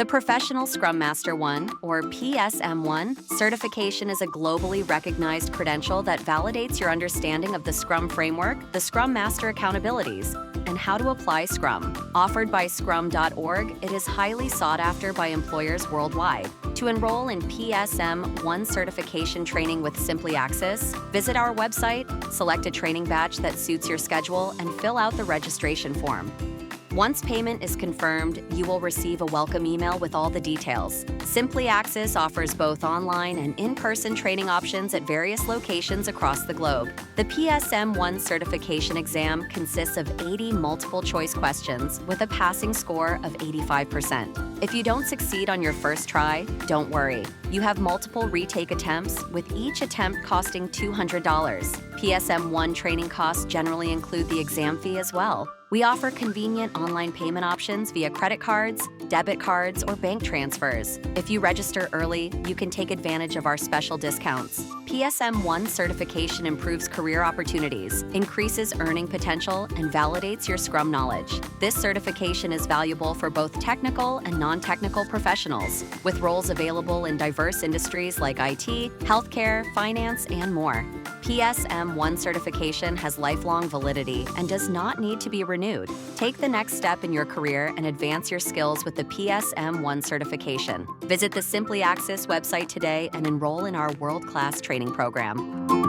Professional Scrum Master I, or PSM I, certification is a globally recognized credential that validates your understanding of the Scrum framework, the Scrum Master accountabilities, and how to apply Scrum. Offered by Scrum.org, it is highly sought after by employers worldwide. To enroll in PSM I certification training with Simpliaxis, visit our website, select a training batch that suits your schedule, and fill out the registration form. Once payment is confirmed, you will receive a welcome email with all the details. Simpliaxis offers both online and in-person training options at various locations across the globe. The PSM I certification exam consists of 80 multiple-choice questions with a passing score of 85%. If you don't succeed on your first try, don't worry. You have multiple retake attempts, with each attempt costing $200. PSM I training costs generally include the exam fee as well. We offer convenient online payment options via credit cards, debit cards, or bank transfers. If you register early, you can take advantage of our special discounts. PSM I certification improves career opportunities, increases earning potential, and validates your Scrum knowledge. This certification is valuable for both technical and non-technical professionals, with roles available in diverse industries like IT, healthcare, finance, and more. PSM I certification has lifelong validity and does not need to be renewed. Take the next step in your career and advance your skills with the PSM I certification. Visit the Simpliaxis website today and enroll in our world-class training program.